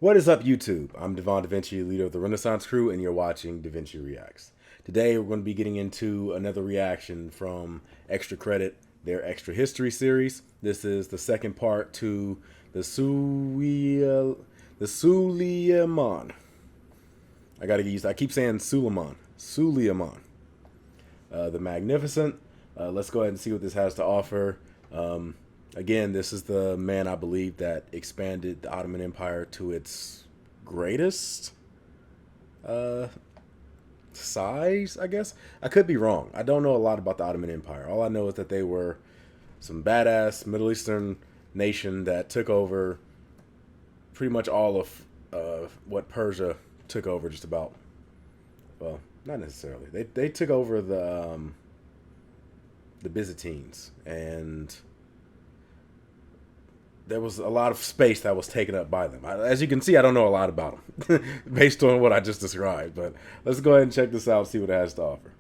What is up, YouTube? I'm Devon DaVinci, leader of the Renaissance Crew, and you're watching DaVinci Reacts. Today, we're going to be getting into another reaction from Extra Credit, their Extra History series. This is the second part to the Suleiman. I keep saying Suleiman. Suleiman. The Magnificent. Let's go ahead and see what this has to offer. Again, this is the man, I believe, that expanded the Ottoman Empire to its greatest size, I guess. I could be wrong. I don't know a lot about the Ottoman Empire. All I know is that they were some badass Middle Eastern nation that took over pretty much all of what Persia took over, just about. Well, not necessarily. They took over the Byzantines, and there was a lot of space that was taken up by them. As you can see, I don't know a lot about them based on what I just described, but let's go ahead and check this out, see what it has to offer.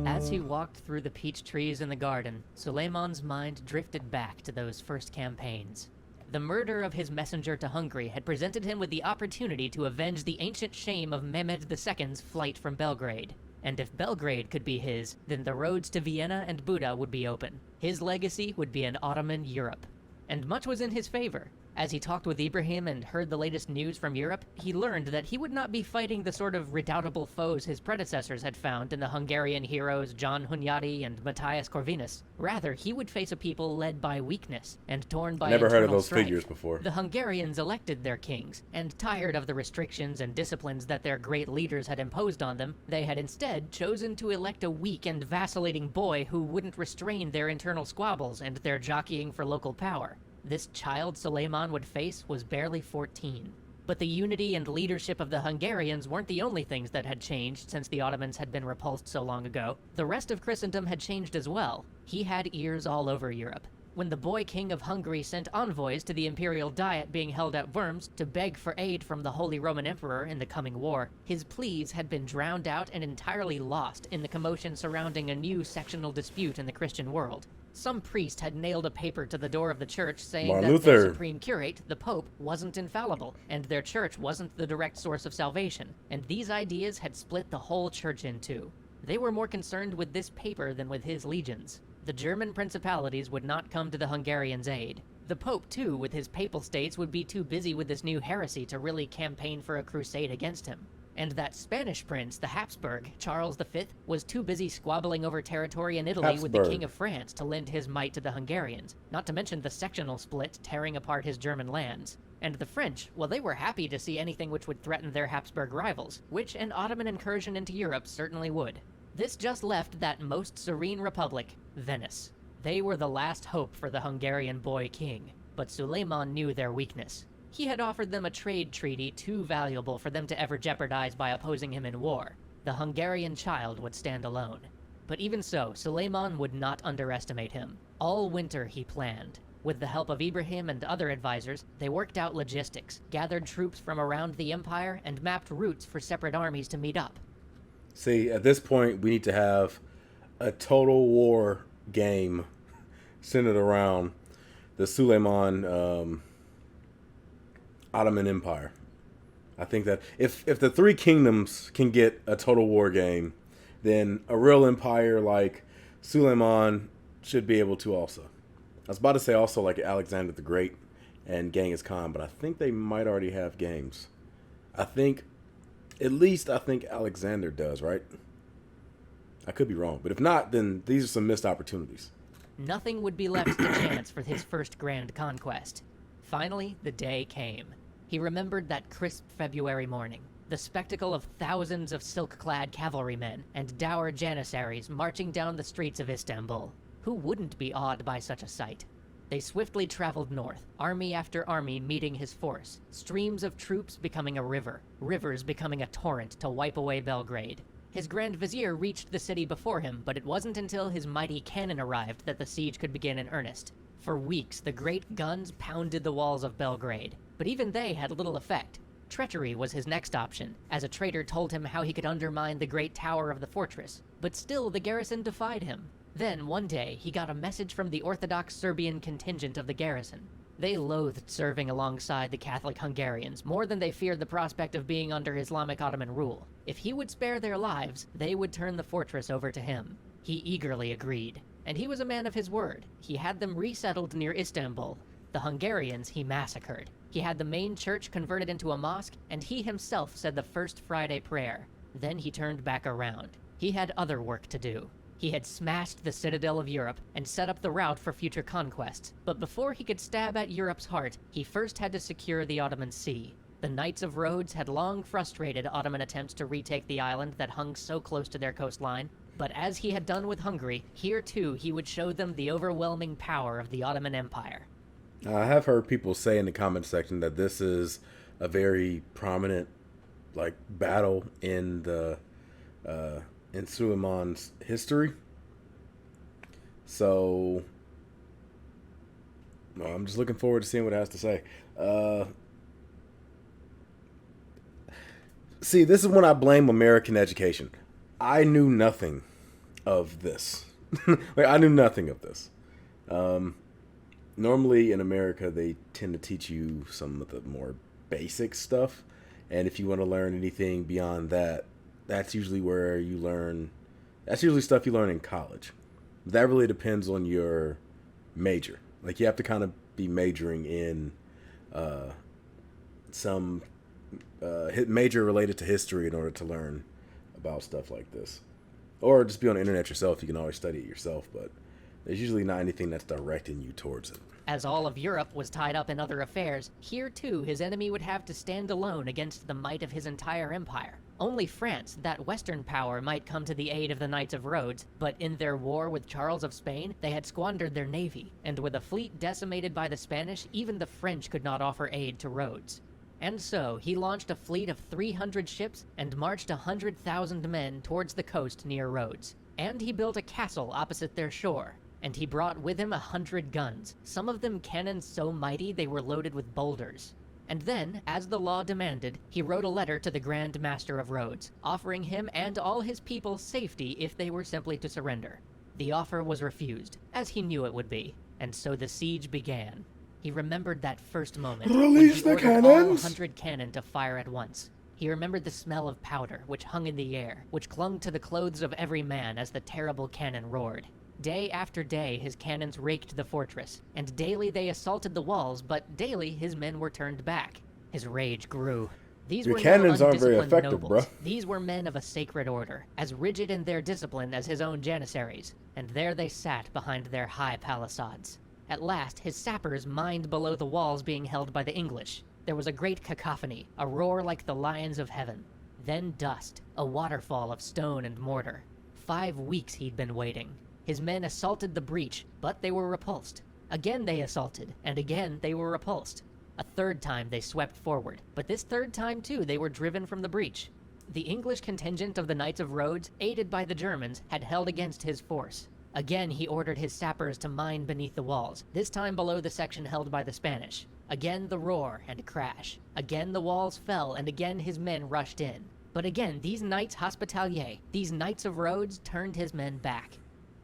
As he walked through the peach trees in the garden, Suleiman's mind drifted back to those first campaigns. The murder of his messenger to Hungary had presented him with the opportunity to avenge the ancient shame of Mehmed II's flight from Belgrade. And if Belgrade could be his, then the roads to Vienna and Buda would be open. His legacy would be an Ottoman Europe. And much was in his favor. As he talked with Ibrahim and heard the latest news from Europe, he learned that he would not be fighting the sort of redoubtable foes his predecessors had found in the Hungarian heroes John Hunyadi and Matthias Corvinus. Rather, he would face a people led by weakness and torn by Never heard of those strife. figures before. The Hungarians elected their kings, and tired of the restrictions and disciplines that their great leaders had imposed on them, they had instead chosen to elect a weak and vacillating boy who wouldn't restrain their internal squabbles and their jockeying for local power. This child Suleiman would face was barely 14. But the unity and leadership of the Hungarians weren't the only things that had changed since the Ottomans had been repulsed so long ago. The rest of Christendom had changed as well. He had ears all over Europe. When the boy king of Hungary sent envoys to the imperial diet being held at Worms to beg for aid from the Holy Roman Emperor in the coming war, his pleas had been drowned out and entirely lost in the commotion surrounding a new sectional dispute in the Christian world. Some priest had nailed a paper to the door of the church saying that their supreme curate, the Pope, wasn't infallible, and their church wasn't the direct source of salvation, and these ideas had split the whole church in two. They were more concerned with this paper than with his legions. The German principalities would not come to the Hungarians' aid. The Pope, too, with his papal states, would be too busy with this new heresy to really campaign for a crusade against him. And that Spanish prince, the Habsburg, Charles V, was too busy squabbling over territory in Italy with the King of France to lend his might to the Hungarians, not to mention the sectional split tearing apart his German lands. And the French, well, they were happy to see anything which would threaten their Habsburg rivals, which an Ottoman incursion into Europe certainly would. This just left that most serene republic, Venice. They were the last hope for the Hungarian boy king, but Suleiman knew their weakness. He had offered them a trade treaty too valuable for them to ever jeopardize by opposing him in war. The Hungarian child would stand alone. But even so, Suleiman would not underestimate him. All winter he planned. With the help of Ibrahim and other advisors, they worked out logistics, gathered troops from around the empire, and mapped routes for separate armies to meet up. See, at this point, we need to have a total war game centered around the Suleiman Ottoman Empire. I think that if the three kingdoms can get a total war game, then a real empire like Suleiman should be able to also. I was about to say also like Alexander the Great and Genghis Khan, but I think they might already have games. I think Alexander does, right? I could be wrong, but if not, then these are some missed opportunities. Nothing would be left to chance for his first grand conquest. Finally, the day came. He remembered that crisp February morning, the spectacle of thousands of silk-clad cavalrymen and dour janissaries marching down the streets of Istanbul. Who wouldn't be awed by such a sight? They swiftly traveled north, army after army meeting his force, streams of troops becoming a river, rivers becoming a torrent to wipe away Belgrade. His Grand Vizier reached the city before him, but it wasn't until his mighty cannon arrived that the siege could begin in earnest. For weeks, the great guns pounded the walls of Belgrade, but even they had little effect. Treachery was his next option, as a traitor told him how he could undermine the great tower of the fortress. But still, the garrison defied him. Then, one day, he got a message from the Orthodox Serbian contingent of the garrison. They loathed serving alongside the Catholic Hungarians more than they feared the prospect of being under Islamic Ottoman rule. If he would spare their lives, they would turn the fortress over to him. He eagerly agreed, and he was a man of his word. He had them resettled near Istanbul. The Hungarians he massacred. He had the main church converted into a mosque, and he himself said the first Friday prayer. Then he turned back around. He had other work to do. He had smashed the citadel of Europe and set up the route for future conquests. But before he could stab at Europe's heart, he first had to secure the Ottoman Sea. The Knights of Rhodes had long frustrated Ottoman attempts to retake the island that hung so close to their coastline. But as he had done with Hungary, here too he would show them the overwhelming power of the Ottoman Empire. I have heard people say in the comment section that this is a very prominent, battle in the in Suleiman's history. So, well, I'm just looking forward to seeing what it has to say. See, this is when I blame American education. I knew nothing of this. I knew nothing of this. Normally in America, they tend to teach you some of the more basic stuff. And if you want to learn anything beyond that, that's usually where you learn. That's usually stuff you learn in college. That really depends on your major. You have to kind of be majoring in some major related to history in order to learn about stuff like this. Or just be on the internet yourself. You can always study it yourself, but there's usually not anything that's directing you towards it. As all of Europe was tied up in other affairs, here too his enemy would have to stand alone against the might of his entire empire. Only France, that Western power, might come to the aid of the Knights of Rhodes, but in their war with Charles of Spain, they had squandered their navy, and with a fleet decimated by the Spanish, even the French could not offer aid to Rhodes. And so, he launched a fleet of 300 ships and marched 100,000 men towards the coast near Rhodes. And he built a castle opposite their shore. And he brought with him 100 guns, some of them cannons so mighty they were loaded with boulders. And then, as the law demanded, he wrote a letter to the Grand Master of Rhodes, offering him and all his people safety if they were simply to surrender. The offer was refused, as he knew it would be, and so the siege began. He remembered that first moment Release when the he ordered all cannons! 100 cannon to fire at once. He remembered the smell of powder, which hung in the air, which clung to the clothes of every man as the terrible cannon roared. Day after day, his cannons raked the fortress, and daily they assaulted the walls, but daily his men were turned back. His rage grew. These Your were cannons no aren't very undisciplined effective, nobles. bruh. These were men of a sacred order, as rigid in their discipline as his own janissaries, and there they sat behind their high palisades. At last, his sappers mined below the walls being held by the English. There was a great cacophony, a roar like the lions of heaven. Then dust, a waterfall of stone and mortar. 5 weeks he'd been waiting. His men assaulted the breach, but they were repulsed. Again they assaulted, and again they were repulsed. A third time they swept forward, but this third time too they were driven from the breach. The English contingent of the Knights of Rhodes, aided by the Germans, had held against his force. Again he ordered his sappers to mine beneath the walls, this time below the section held by the Spanish. Again the roar and crash. Again the walls fell, and again his men rushed in. But again these Knights Hospitalier, these Knights of Rhodes, turned his men back.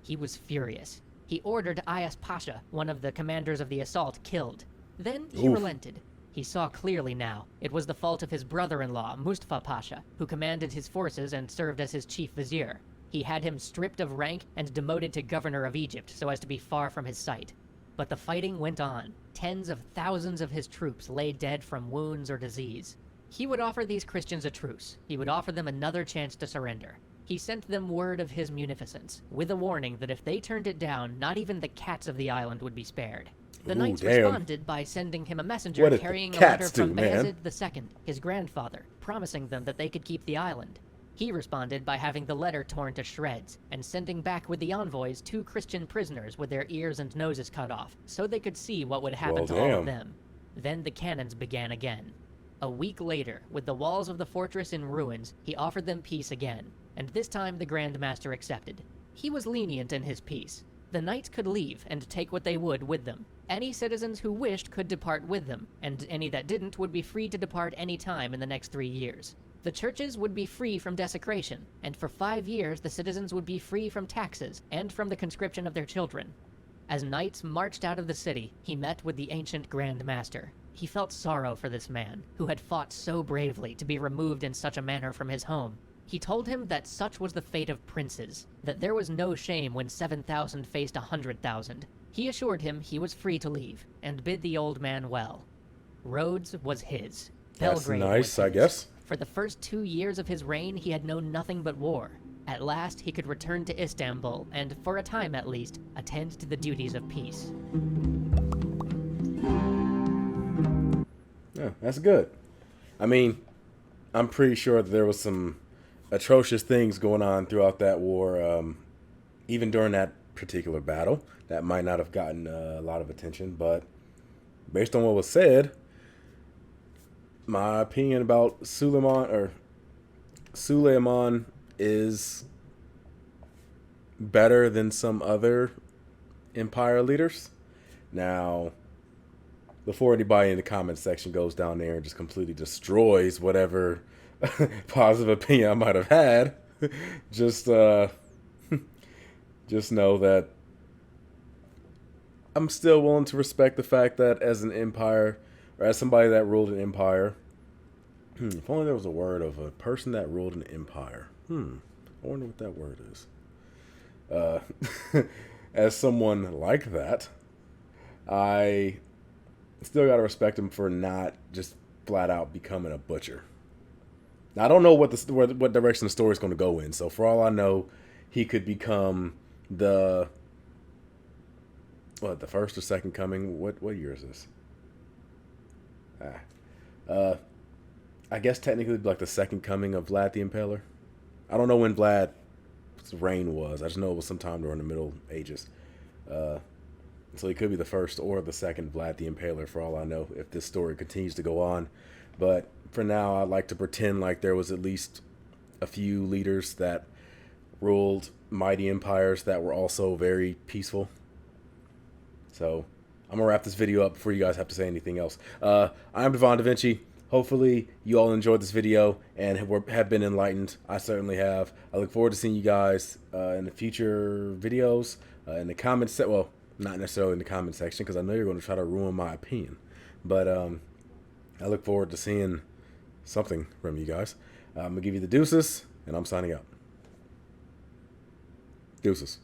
He was furious. He ordered Ayas Pasha, one of the commanders of the assault, killed. Then he relented. He saw clearly now. It was the fault of his brother-in-law, Mustafa Pasha, who commanded his forces and served as his chief vizier. He had him stripped of rank and demoted to governor of Egypt so as to be far from his sight. But the fighting went on. Tens of thousands of his troops lay dead from wounds or disease. He would offer these Christians a truce. He would offer them another chance to surrender. He sent them word of his munificence, with a warning that if they turned it down, not even the cats of the island would be spared. The Knights responded by sending him a messenger carrying a letter from Bayezid II, his grandfather, promising them that they could keep the island. He responded by having the letter torn to shreds, and sending back with the envoys 2 Christian prisoners with their ears and noses cut off, so they could see what would happen to all of them. Then the cannons began again. A week later, with the walls of the fortress in ruins, he offered them peace again, and this time the Grand Master accepted. He was lenient in his peace. The knights could leave and take what they would with them. Any citizens who wished could depart with them, and any that didn't would be free to depart any time in the next 3 years. The churches would be free from desecration, and for 5 years the citizens would be free from taxes and from the conscription of their children. As knights marched out of the city, he met with the ancient Grand Master. He felt sorrow for this man, who had fought so bravely to be removed in such a manner from his home. He told him that such was the fate of princes, that there was no shame when 7,000 faced 100,000. He assured him he was free to leave, and bid the old man well. Rhodes was his. That's Belgrade nice, was his. I guess. For the first 2 years of his reign, he had known nothing but war. At last, he could return to Istanbul and, for a time at least, attend to the duties of peace. Yeah, that's good. I mean, I'm pretty sure that there was some atrocious things going on throughout that war, even during that particular battle. That might not have gotten a lot of attention, but based on what was said, my opinion about Suleiman is better than some other empire leaders. Now, before anybody in the comment section goes down there and just completely destroys whatever positive opinion I might have had, just just know that I'm still willing to respect the fact that as an empire, or as somebody that ruled an empire, if only there was a word of a person that ruled an empire. I wonder what that word is. As someone like that, I still gotta respect him for not just flat out becoming a butcher. Now, I don't know what direction the story is going to go in. So for all I know, he could become the first or second coming. What year is this? I guess technically like the second coming of Vlad the Impaler. I don't know when Vlad's reign was. I just know it was sometime during the Middle Ages. So he could be the first or the second Vlad the Impaler, for all I know, if this story continues to go on. But for now, I like to pretend like there was at least a few leaders that ruled mighty empires that were also very peaceful. So I'm going to wrap this video up before you guys have to say anything else. I'm Devon DaVinci. Hopefully you all enjoyed this video and have been enlightened. I certainly have. I look forward to seeing you guys in the future videos, in the comments. Well, not necessarily in the comment section, because I know you're going to try to ruin my opinion. But I look forward to seeing something from you guys. I'm going to give you the deuces, and I'm signing out. Deuces.